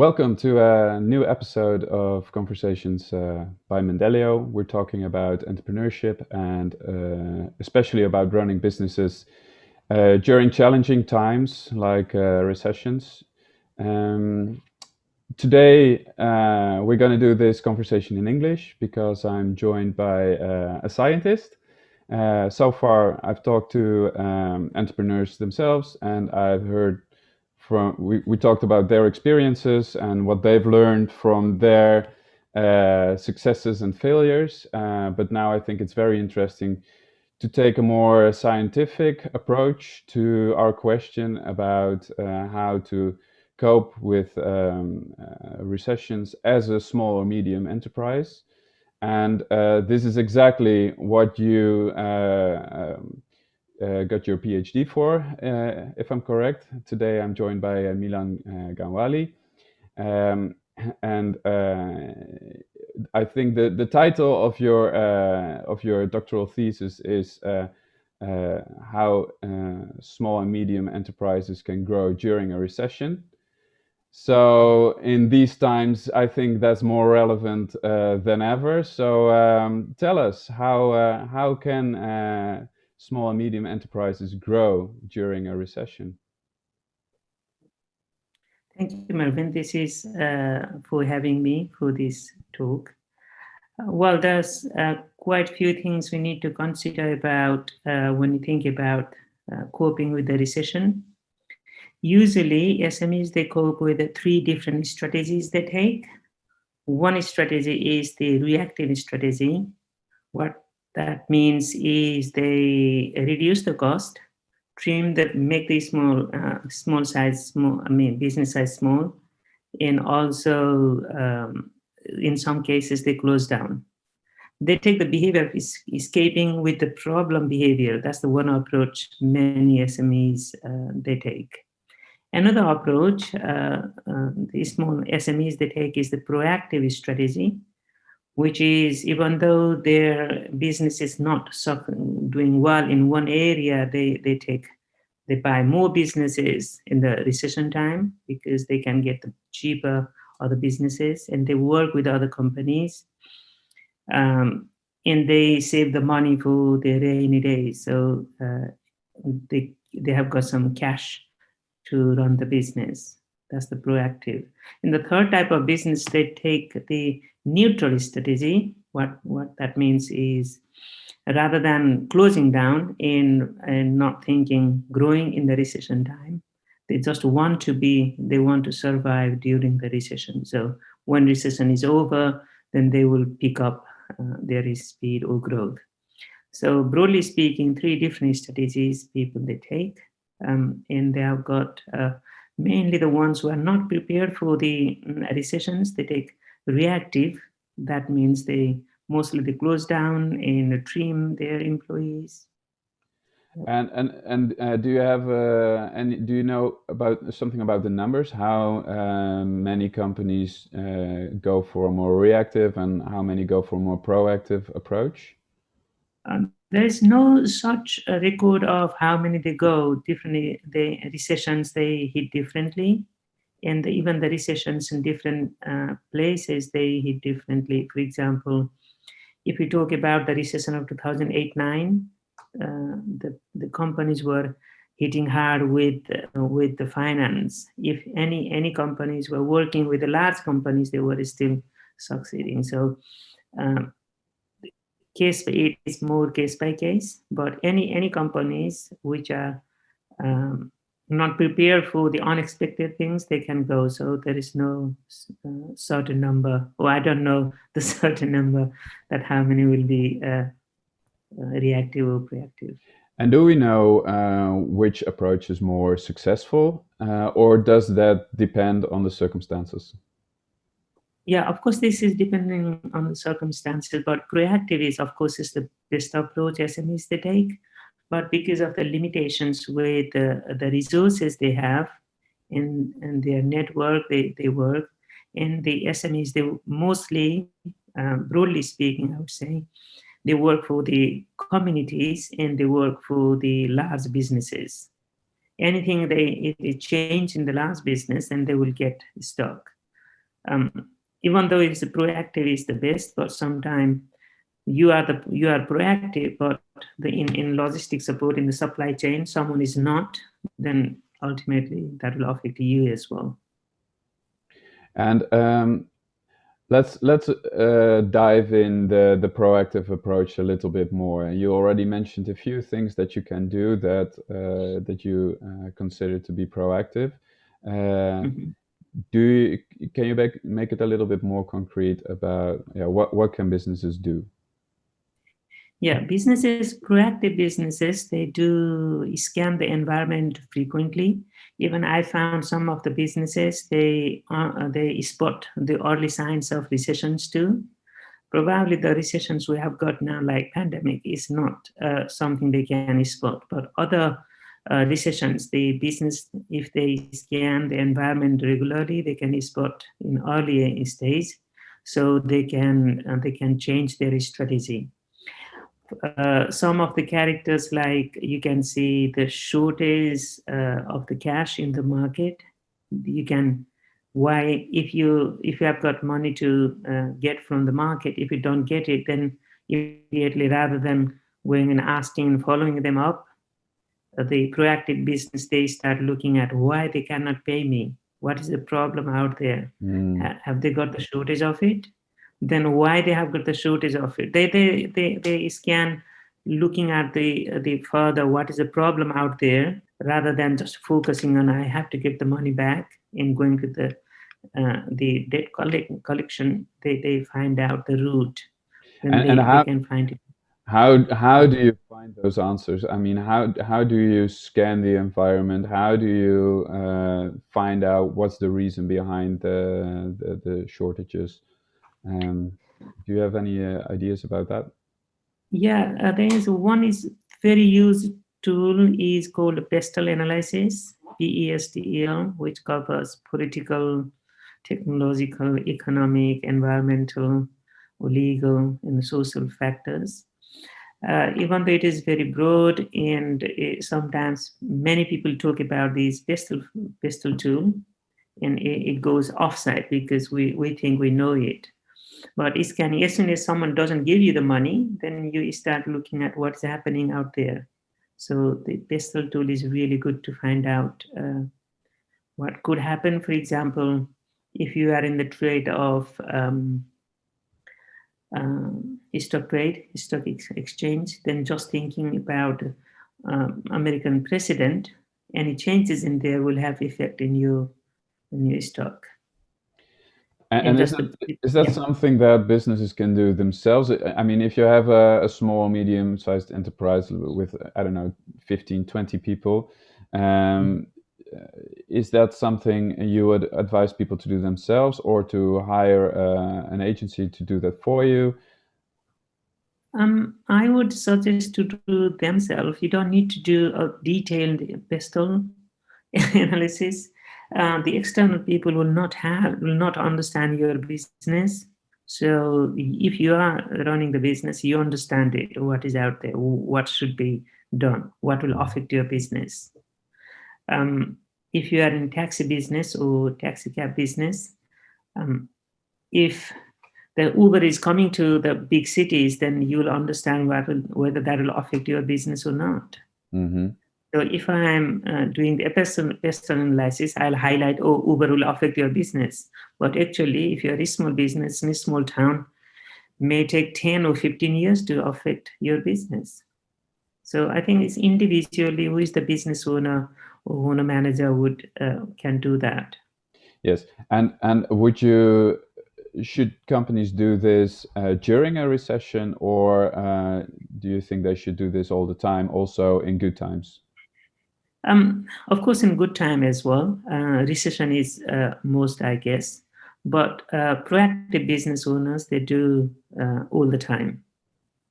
Welcome to a new episode of Conversations by Mendelio. We're talking about entrepreneurship and especially about running businesses during challenging times like recessions. Um, Today, we're going to do this conversation in English because I'm joined by a scientist. So far, I've talked to entrepreneurs themselves, and I've heard we talked about their experiences and what they've learned from their successes and failures. But now I think it's very interesting to take a more scientific approach to our question about how to cope with recessions as a small or medium enterprise. And this is exactly what you got your PhD for, if I'm correct. Today I'm joined by Milan Gyanwali. Um, and I think the title of your doctoral thesis is how small and medium enterprises can grow during a recession. So in these times, I think that's more relevant than ever. So tell us, how can small and medium enterprises grow during a recession? Thank you, Melvin. This is for having me for this talk. Well, there's quite a few things we need to consider about when you think about coping with the recession. Usually, SMEs, they cope with three different strategies they take. One strategy is the reactive strategy. What that means is they reduce the cost, make the business size small, and also in some cases they close down. They take the behavior of escaping with the problem behavior. That's the one approach many SMEs they take. Another approach the small SMEs they take is the proactive strategy, which is even though their business is not doing well in one area, they buy more businesses in the recession time because they can get the cheaper other businesses, and they work with other companies, and they save the money for their rainy days. So they have got some cash to run the business. That's the proactive. In the third type of business, they take the neutral strategy. What that means is rather than closing down and not thinking growing in the recession time, they just they want to survive during the recession. So when recession is over, then they will pick up their speed or growth. So broadly speaking, three different strategies people they take, and they have got mainly the ones who are not prepared for the recessions. They take reactive. That means they close down and trim their employees. And do you have do you know about something about the numbers? How many companies go for a more reactive and how many go for a more proactive approach? There is no such a record of how many they go differently. The recessions they hit differently, and even the recessions in different places they hit differently. For example, if we talk about the recession of 2008-9, the companies were hitting hard with the finance. If any companies were working with the large companies, they were still succeeding. So it is more case by case. But any companies which are not prepared for the unexpected things, they can go. So there is no certain number, or I don't know the certain number that how many will be reactive or proactive. And do we know which approach is more successful, or does that depend on the circumstances? Yeah, of course, this is depending on the circumstances, but proactive is, of course, is the best approach SMEs they take. But because of the limitations with the resources they have in their network, they work, and the SMEs, they mostly, broadly speaking, I would say, they work for the communities and they work for the large businesses. Anything if they change in the large business, then they will get stuck. Even though it's proactive is the best, but sometimes you are proactive, but in logistics support in the supply chain, someone is not, then ultimately that will affect you as well. And let's dive in the proactive approach a little bit more. You already mentioned a few things that you can do that that you consider to be proactive. Mhm. Can you make it a little bit more concrete about what can businesses do? Yeah, businesses, proactive businesses, they do scan the environment frequently. Even I found some of the businesses, they spot the early signs of recessions too. Probably the recessions we have got now, like pandemic, is not something they can spot, but other recessions, the business, if they scan the environment regularly, they can spot in early stage, so they can change their strategy. Some of the characters, like you can see the shortage of the cash in the market. You can, why, if you have got money to get from the market, if you don't get it, then immediately, rather than going and asking and following them up, the proactive business, they start looking at why they cannot pay me. What is the problem out there? Mm. Have they got the shortage of it? Then why they have got the shortage of it? They scan, looking at the further what is the problem out there, rather than just focusing on I have to get the money back and going to the debt collection. They find out the root, then And they can find it. how do you find those answers? I mean, how do you scan the environment? How do you find out what's the reason behind the shortages? Do you have any ideas about that? Yeah, there is one is very used tool is called PESTEL analysis, PESTEL, which covers political, technological, economic, environmental, legal, and social factors. Even though it is very broad, and sometimes many people talk about this PESTEL tool, and it goes offside because we think we know it. But it's scanning, as soon as someone doesn't give you the money, then you start looking at what's happening out there. So the PESTEL tool is really good to find out what could happen. For example, if you are in the trade of stock trade, exchange, then just thinking about American president, any changes in there will have effect in your stock. And And just is that yeah. something that businesses can do themselves? I mean, if you have a small, medium-sized enterprise with, I don't know, 15, 20 people, um, is that something you would advise people to do themselves or to hire an agency to do that for you? I would suggest to do themselves. You don't need to do a detailed PESTEL analysis. The external people will not understand your business. So if you are running the business, you understand it. What is out there? What should be done? What will affect your business? Um, if you are in taxi business or taxi cab business, um, if the Uber is coming to the big cities, then you will understand whether that will affect your business or not. Mm-hmm. So if I'm doing the PESTEL analysis, I'll highlight, oh, Uber will affect your business. But actually, if you're a small business in a small town, may take 10 or 15 years to affect your business. So I think it's individually who is the business owner or owner manager would can do that. Yes. And should companies do this during a recession, or do you think they should do this all the time, also in good times? Of course, in good time as well. Recession is most, I guess, but proactive business owners, they do all the time.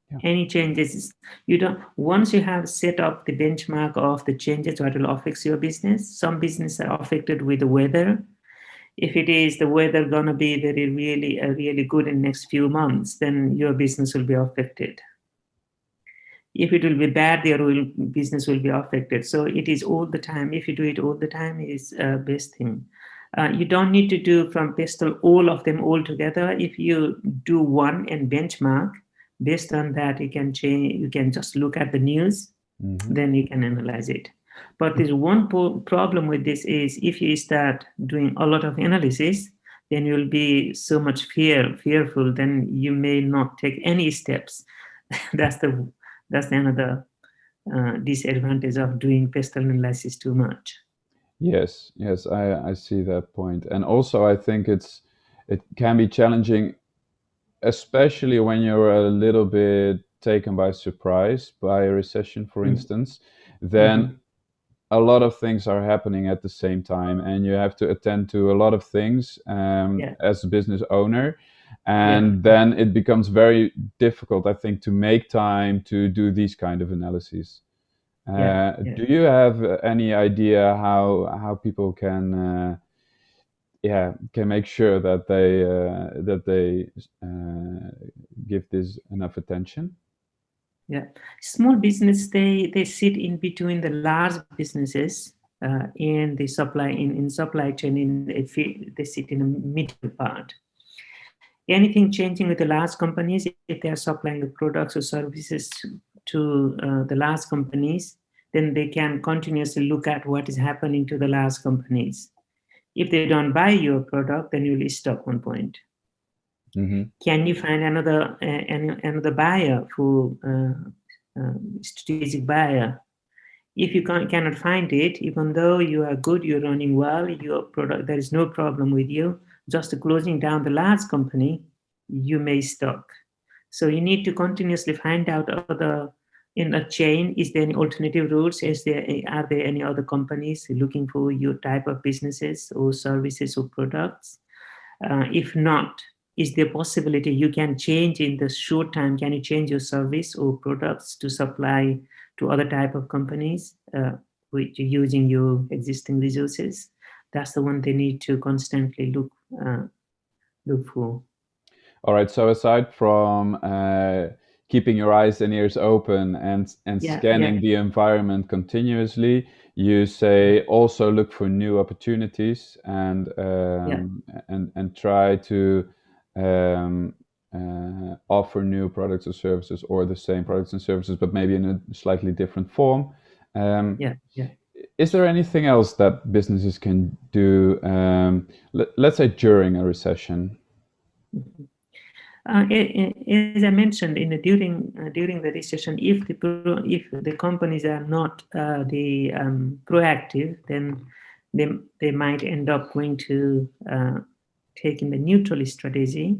Yeah. Any changes, you don't, once you have set up the benchmark of the changes that will affect your business. Some businesses are affected with the weather. If it is the weather gonna be really good in next few months, then your business will be affected. If it will be bad, business will be affected. So it is all the time. If you do it all the time, it is best thing. You don't need to do from PESTEL all of them all together. If you do one and benchmark, based on that, you can change. You can just look at the news, then you can analyze it. But there's one problem with this is if you start doing a lot of analysis, then you'll be so much fearful. Then you may not take any steps. that's another disadvantage of doing PESTEL analysis too much. Yes, yes, I see that point. And also I think it can be challenging, especially when you're a little bit taken by surprise by a recession, for instance. Then a lot of things are happening at the same time, and you have to attend to a lot of things as a business owner. And then it becomes very difficult, I think, to make time to do these kind of analyses. Do you have any idea how people can make sure that they give this enough attention? Yeah, small business they sit in between the large businesses and the in supply chain. They sit in the middle part. Anything changing with the large companies, if they are supplying the products or services to the large companies, then they can continuously look at what is happening to the large companies. If they don't buy your product, then you'll stop one point. Can you find another buyer for strategic buyer? If you cannot find it, even though you are good, you're running well, your product, there is no problem with you, just closing down the large company, you may stop. So you need to continuously find out in a chain, is there any alternative routes? Are there any other companies looking for your type of businesses or services or products? If not, is there a possibility you can change in the short time? Can you change your service or products to supply to other type of companies which are using your existing resources? That's the one they need to constantly look for. All right. So aside from keeping your eyes and ears open and scanning the environment continuously, you say also look for new opportunities and try to offer new products or services, or the same products and services, but maybe in a slightly different form. Is there anything else that businesses can do, let's say during a recession? As I mentioned, during the recession, if the companies are not proactive, then they might end up going to taking the neutral strategy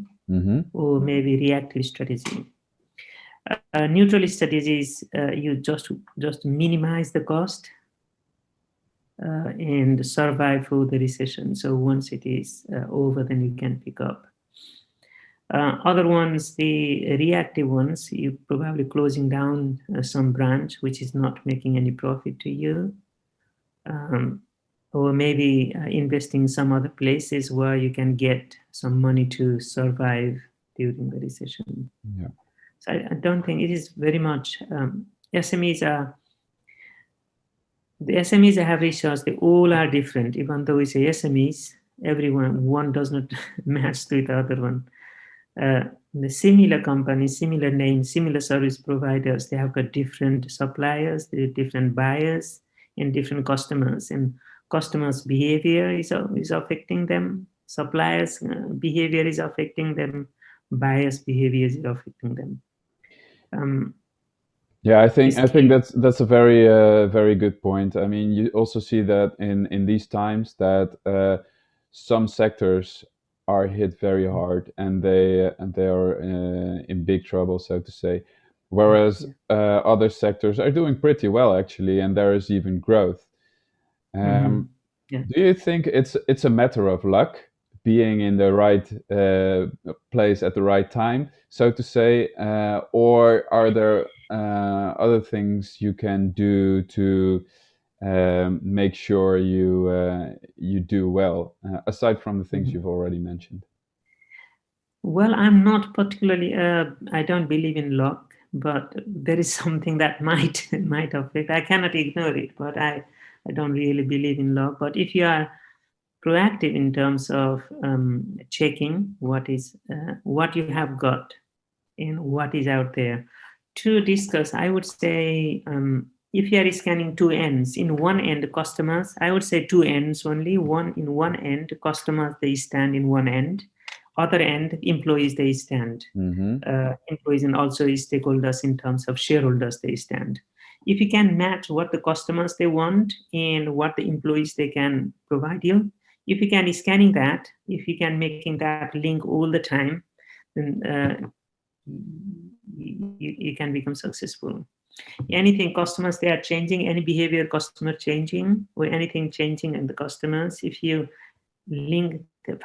or maybe reactive strategy. Neutral strategies, you just minimize the cost and survive through the recession. So once it is over, then you can pick up. Other ones, the reactive ones, you probably closing down some branch which is not making any profit to you, or maybe investing in some other places where you can get some money to survive during the recession. Yeah. So I don't think it is very much SMEs are. The SMEs I have researched, they all are different. Even though we say SMEs, one does not match to the other one. The similar companies, similar names, similar service providers, they have got different suppliers, different buyers, and different customers. And customers' behavior is affecting them. Suppliers' behavior is affecting them. Buyers' behavior is affecting them. Yeah, I think that's a very very good point. I mean, you also see that in these times that some sectors are hit very hard, and they are in big trouble, so to say, whereas other sectors are doing pretty well actually, and there is even growth. Do you think it's a matter of luck, being in the right place at the right time, so to say, or are there other things you can do to make sure you do well, aside from the things you've already mentioned? Well, I'm not particularly. I don't believe in luck, but there is something that might affect. I cannot ignore it, but I don't really believe in luck. But if you are proactive in terms of checking what you have got and what is out there. To discuss, I would say, if you are scanning two ends, in one end customers, I would say two ends only. One in one end, customers they stand in one end, other end employees they stand. Employees and also stakeholders in terms of shareholders they stand. If you can match what the customers they want and what the employees they can provide you, if you can scanning that, if you can making that link all the time, then you can become successful. Anything customers they are changing, any behavior customer changing or anything changing in the customers, if you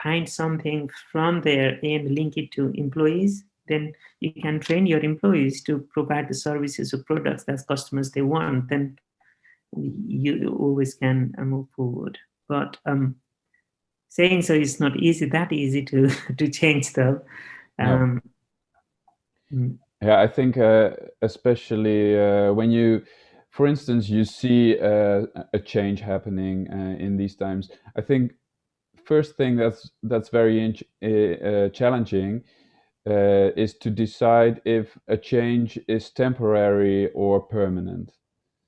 find something from there and link it to employees, then you can train your employees to provide the services or products that customers they want. Then you always can move forward. But saying so is not that easy to to change though. No. Yeah, I think especially when you, for instance, you see a change happening in these times. I think first thing that's very challenging is to decide if a change is temporary or permanent.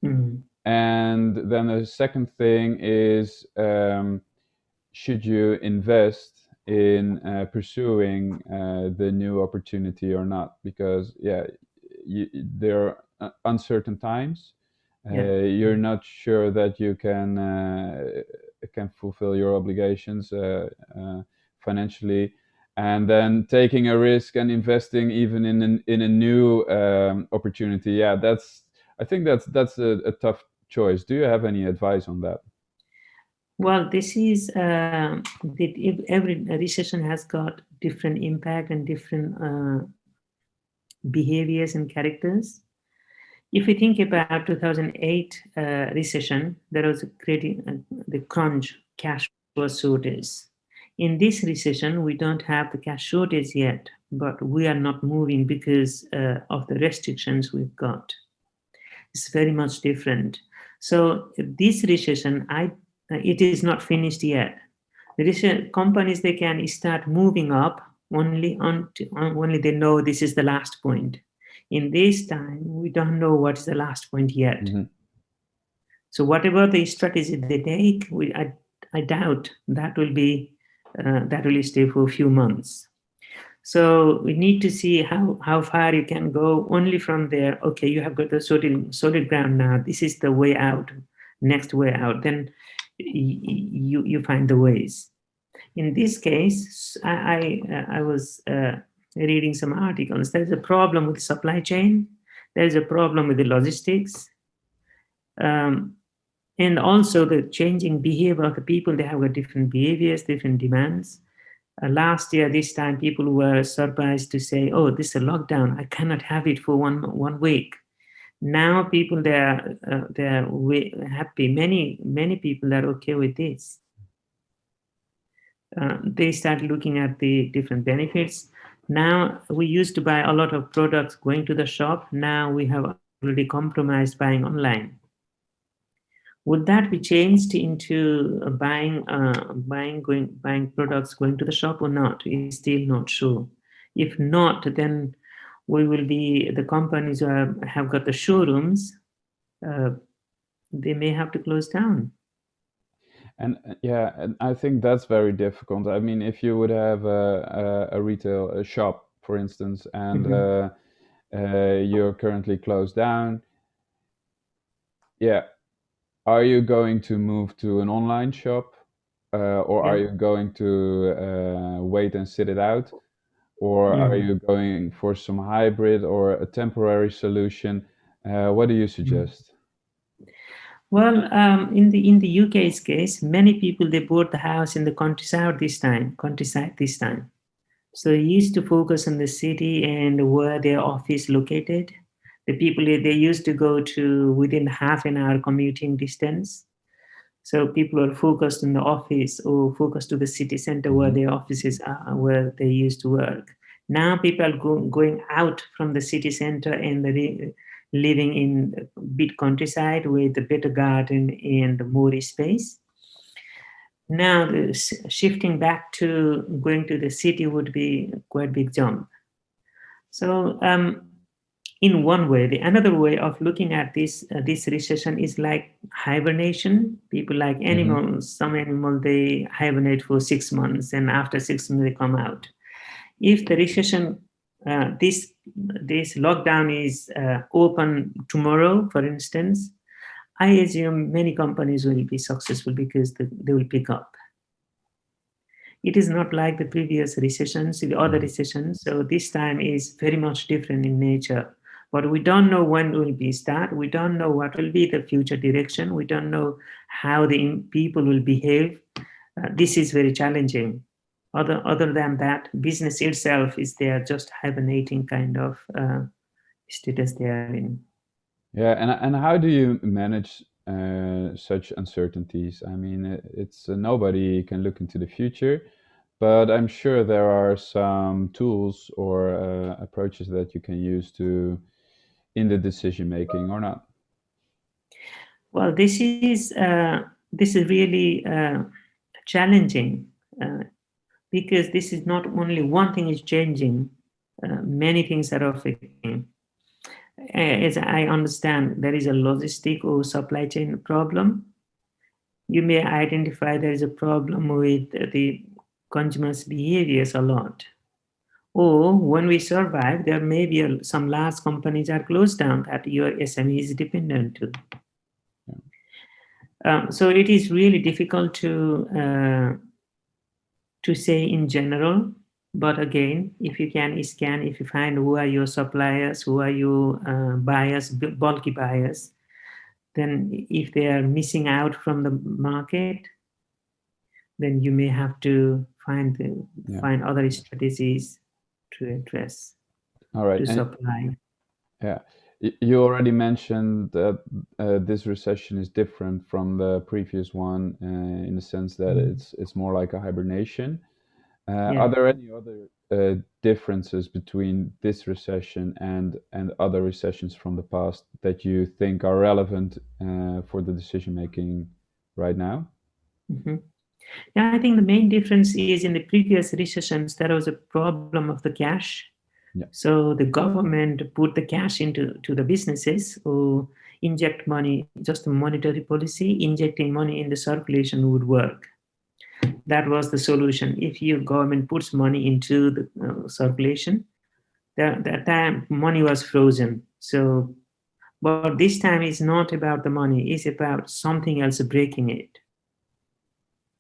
And then the second thing is, should you invest in pursuing the new opportunity or not? Because there are uncertain times. You're not sure that you can fulfill your obligations financially, and then taking a risk and investing even in a new opportunity. I think that's a tough choice. Do you have any advice on that? Well, this is every recession has got different impact and different behaviors and characters. If we think about 2008 recession, there was creating the crunch, cash was shortage. In this recession, we don't have the cash shortage yet, but we are not moving because of the restrictions we've got. It's very much different. So this recession, it is not finished yet. The companies they can start moving up only they know this is the last point. In this time, we don't know what's the last point yet. So whatever the strategy they take, I doubt that will stay for a few months. So we need to see how far you can go. Only from there, okay, you have got the solid ground now. This is the way out, next way out. Then you find the ways. In this case, I was reading some articles. There's a problem with the supply chain. There's a problem with the logistics. And also the changing behavior of the people. They have got different behaviors, different demands. Last year, this time, people were surprised to say, oh, this is a lockdown. I cannot have it for one week. Now people, they're happy. Many people are okay with this. They start looking at the different benefits. Now, we used to buy a lot of products going to the shop. Now we have already compromised buying online. Would that be changed into buying products going to the shop or not? It's still not sure. If not, then we will be the companies who have got the showrooms. They may have to close down. And and I think that's very difficult. I mean, if you would have a retail shop, for instance, and you're currently closed down, are you going to move to an online shop, or are you going to wait and sit it out, or are you going for some hybrid or a temporary solution? What do you suggest? Well, in the UK's case, many people they bought the house in the countryside this time. So they used to focus on the city and where their office located. The people they used to go to within half an hour commuting distance. So people are focused in the office or focused to the city center where their offices are, where they used to work. Now people are going out from the city center and living in a bit countryside with a better garden and more space. Now, shifting back to going to the city would be quite a big jump. So, in one way, the another way of looking at this recession is like hibernation. People like Hmm. animals. Some animals they hibernate for 6 months, and after 6 months they come out. If the recession, this lockdown is open tomorrow, for instance, I assume many companies will be successful because they will pick up. It is not like the previous recessions, the other recessions. So this time is very much different in nature. But we don't know when will be start. We don't know what will be the future direction. We don't know how the people will behave. This is very challenging. Other than that, business itself is there just hibernating kind of status they are in. Yeah, and how do you manage such uncertainties? I mean, it's nobody can look into the future, but I'm sure there are some tools or approaches that you can use to in the decision making or not. Well, this is really challenging because this is not only one thing is changing, many things are affecting. As I understand, there is a logistic or supply chain problem. You may identify there is a problem with the consumers' behaviors a lot. Or when we survive, there may be some large companies are closed down that your SME is dependent to. So it is really difficult to say in general. But again, if you can scan, if you find who are your suppliers, who are your buyers, bulky buyers, then if they are missing out from the market, then you may have to Yeah. find other strategies to address, All right. to And supply. yeah, you already mentioned that this recession is different from the previous one in the sense that Mm. it's more like a hibernation. Are Yeah. there any other differences between this recession and other recessions from the past that you think are relevant for the decision making right now? Mhm. Yeah, I think the main difference is in the previous recessions, there was a problem of the cash. Yeah. So the government put the cash into to the businesses who inject money, just a monetary policy, injecting money in the circulation would work. That was the solution. If your government puts money into the circulation, that time money was frozen. So, but this time is not about the money; it's about something else breaking it.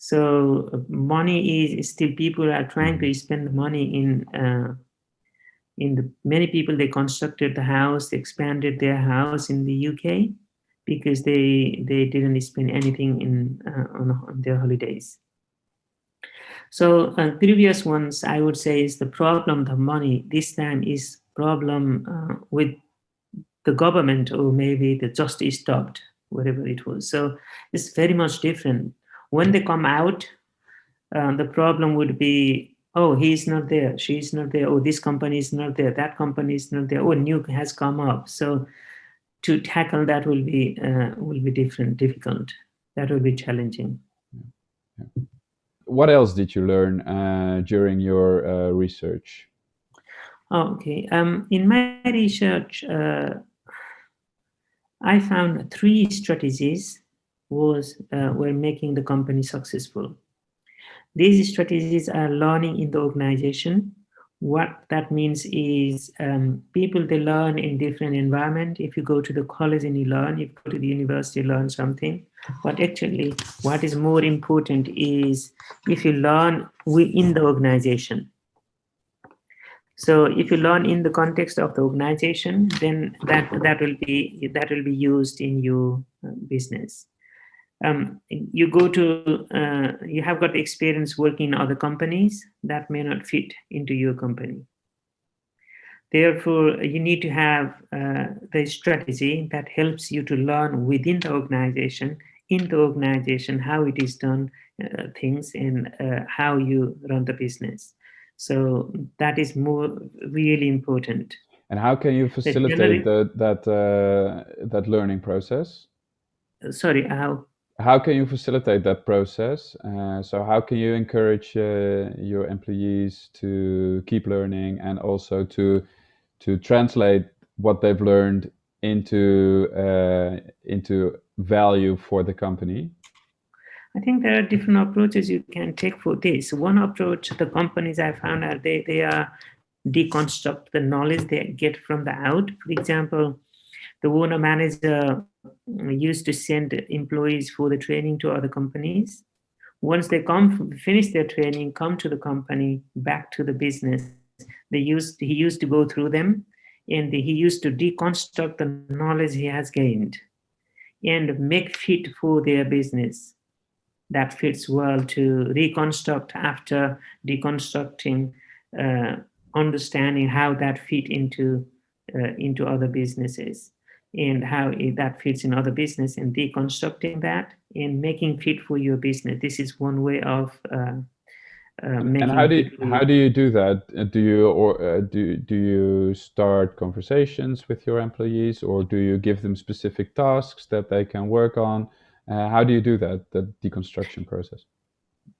So money is still people are trying to spend the money in the many people they constructed the house, they expanded their house in the UK because they didn't spend anything on their holidays. So previous ones I would say is the problem the money. This time is problem with the government or maybe the justice stopped whatever it was. So it's very much different. When they come out, the problem would be, oh, he's not there, she's not there, oh, this company is not there, that company is not there, oh, new has come up. So to tackle that will be difficult. That will be challenging. Yeah. What else did you learn during your research? Oh, okay. In my research, I found three strategies were making the company successful. These strategies are learning in the organization. What that means is people they learn in different environment. If you go to the college and you learn, if you go to the university, you learn something. But actually, what is more important is if you learn within the organization. So if you learn in the context of the organization, then that will be used in your business. You have got experience working in other companies that may not fit into your company. Therefore, you need to have the strategy that helps you to learn within the organization, in the organization, how it is done things and how you run the business. So that is more really important. And how can you The general, facilitate that learning process? sorry, how? how can you facilitate that process? So how can you encourage your employees to keep learning and also to translate what they've learned into value for the company? I think there are different approaches you can take for this. One approach, the companies I found are they are deconstruct the knowledge they get from the out. For example, the owner manager used to send employees for the training to other companies. Once they finish their training, come to the company, back to the business, he used to go through them, and he used to deconstruct the knowledge he has gained and make fit for their business that fits well to reconstruct after deconstructing, uh, understanding how that fit into other businesses and how that fits in other business, and deconstructing that and making fit for your business. This is one way of And making fit for how your. do you do that? Do you or do you start conversations with your employees, or do you give them specific tasks that they can work on? How do you do that, the deconstruction process?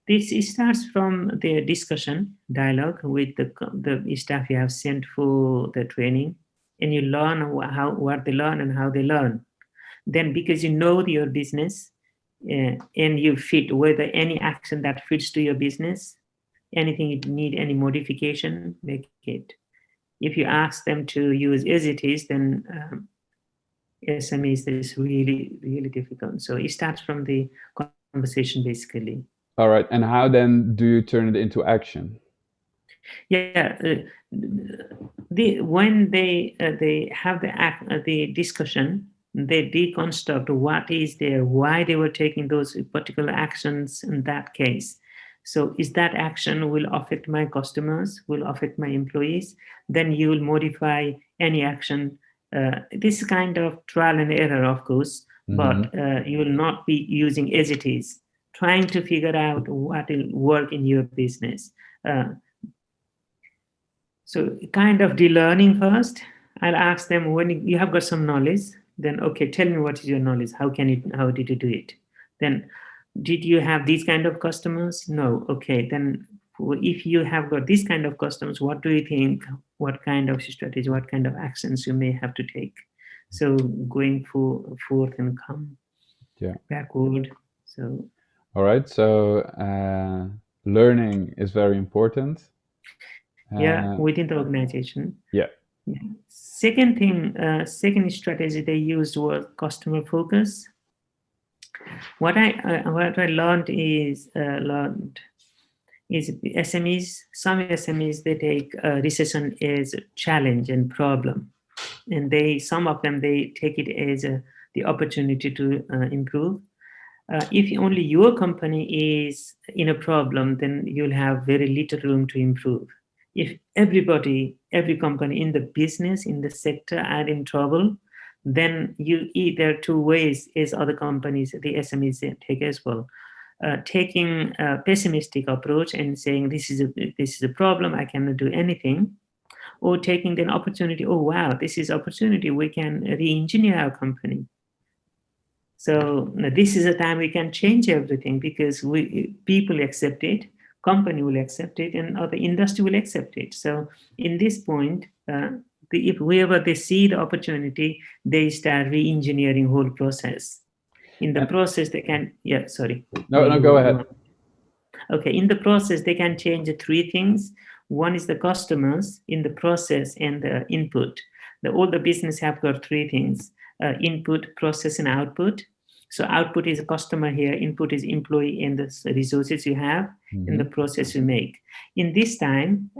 This starts from the discussion dialogue with the staff you have sent for the training, and you learn how what they learn and how they learn. Then, because you know your business, and you fit whether any action that fits to your business, anything you need any modification, make it. If you ask them to use as it is, then SMEs is really difficult. So it starts from the conversation basically. All right. And how then do you turn it into action? Yeah, when they have the discussion, they deconstruct what is there, why they were taking those particular actions in that case. So, is that action will affect my customers, will affect my employees? Then you will modify any action. This kind of trial and error, of course, but Hmm. you will not be using as it is. Trying to figure out what will work in your business. Uh, so kind of the learning first. I'll ask them when you have got some knowledge, then okay, tell me what is your knowledge? How did you do it? Then did you have these kind of customers? No. Okay, then if you have got this kind of customers, what do you think? What kind of strategy, what kind of actions you may have to take? So going forth and come Yeah. backward. So All right. So learning is very important. yeah, Uh, within the organization. yeah. Yeah. Second thing, second strategy they used was customer focus. What I learned is SMEs. Some SMEs they take recession as a challenge and problem, and some of them they take it as the opportunity to improve. If only your company is in a problem, then you'll have very little room to improve. If every company in the business, in the sector are in trouble, then there are two ways as other companies, the SMEs take as well. Taking a pessimistic approach and saying this is a problem, I cannot do anything, or taking an opportunity. Oh wow, this is opportunity. We can re-engineer our company. So this is a time we can change everything because people accept it, company will accept it, and other industry will accept it. So in this point, if whoever they see the opportunity, they start re-engineering whole process. In the And process, they can. Yeah, sorry. no, no, go You ahead. want. Okay, in the process, they can change three things. One is the customers in the process and the input. All the business have got three things: input, process, and output. So output is a customer here, input is employee and the resources you have, and the Hmm. process you make. In this time,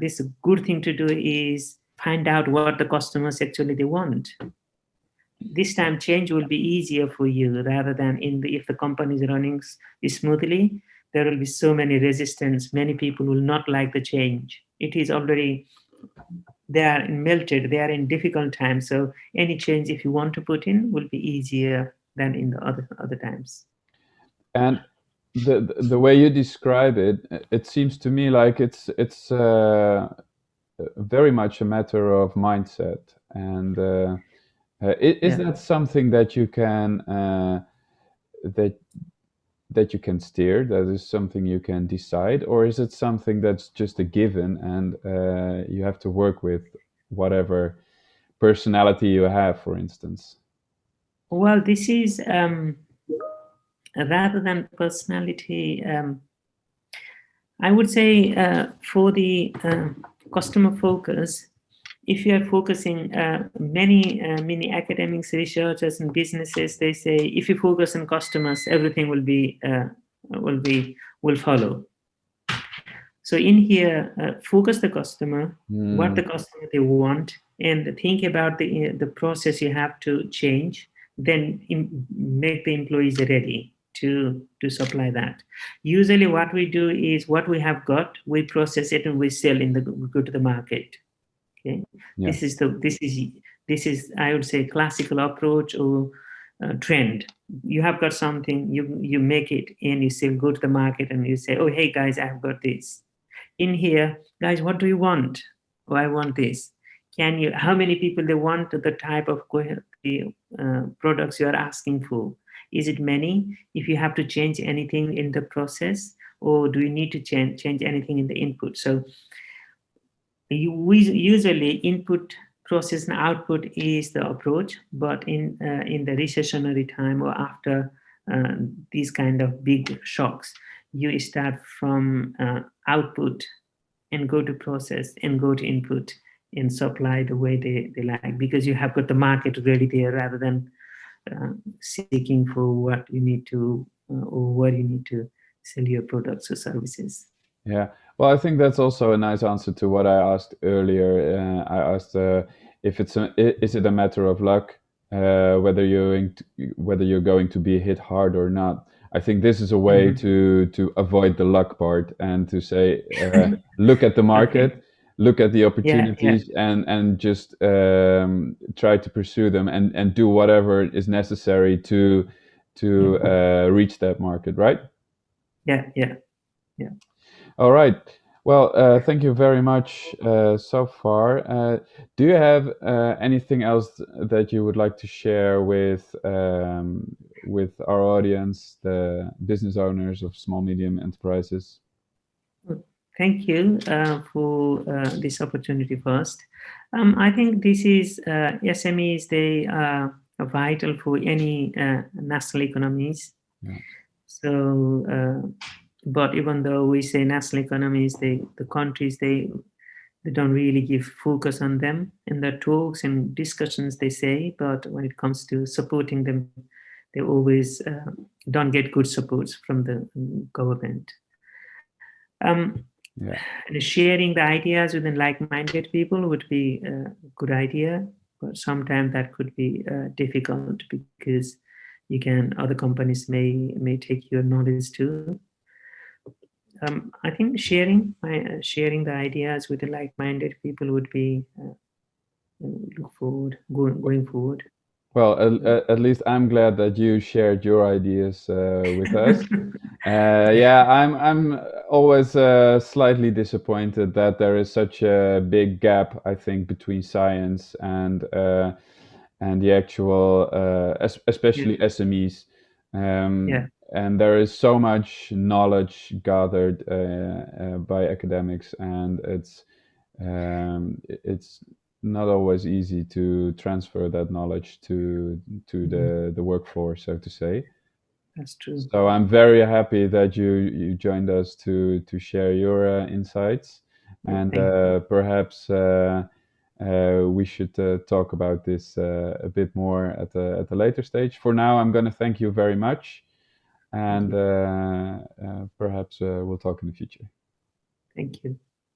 this good thing to do is find out what the customers actually they want. This time change will be easier for you rather than if the company is running smoothly, there will be so many resistance, many people will not like the change. It is already, they are melted, they are in difficult times, so any change if you want to put in will be easier than in the other times. And the way you describe it, it seems to me like it's very much a matter of mindset. And is Yeah. that something that you can that that you can steer, that is something you can decide, or is it something that's just a given and you have to work with whatever personality you have, for instance? Well, this is rather than personality. I would say for the customer focus, if you are focusing, many academics, researchers, and businesses, they say if you focus on customers, everything will follow. So in here, focus the customer, what the customer they want, and think about the process you have to change. Then make the employees ready to supply that. Usually, what we do is what we have got, we process it and we sell go to the market. Okay, Yeah. this is I would say classical approach or trend. You have got something, you make it and you still go to the market and you say, oh hey guys, I have got this. In here, guys, what do you want? Oh, I want this. Can you? How many people they want the type of products you are asking for? Is it many? If you have to change anything in the process, or do you need to change anything in the input? So we usually input, process, and output is the approach, but in the recessionary time or after these kind of big shocks, you start from output and go to process and go to input and supply the way they like, because you have got the market ready there rather than seeking for what you need to or where you need to sell your products or services. Yeah. Well, I think that's also a nice answer to what I asked earlier. I asked if is it a matter of luck, whether you're going to be hit hard or not. I think this is a way to avoid the luck part and to say, look at the market, Okay. look at the Yeah, opportunities, and just try to pursue them and do whatever is necessary to reach that market, right? yeah. All right. Well, thank you very much so far. Do you have anything else that you would like to share with our audience, the business owners of small medium enterprises? Thank you for this opportunity first. I think this is SMEs, they are vital for any national economies. Yeah. So, but even though we say national economies, the countries, they don't really give focus on them in the talks and discussions they say, but when it comes to supporting them, they always don't get good supports from the government. Yeah. Sharing the ideas within like-minded people would be a good idea, but sometimes that could be difficult because other companies may take your knowledge too. I think sharing the ideas with the like-minded people would be going forward. Well, at least I'm glad that you shared your ideas with us. Yeah, I'm always slightly disappointed that there is such a big gap, I think, between science and the actual, especially Yeah. SMEs. Yeah. And there is so much knowledge gathered by academics, and it's not always easy to transfer that knowledge to the workforce, so to say. That's true. So I'm very happy that you joined us to share your insights, and Thank you. perhaps we should talk about this a bit more at a later stage. For now, I'm going to thank you very much, Thank and you. perhaps we'll talk in the future. Thank you.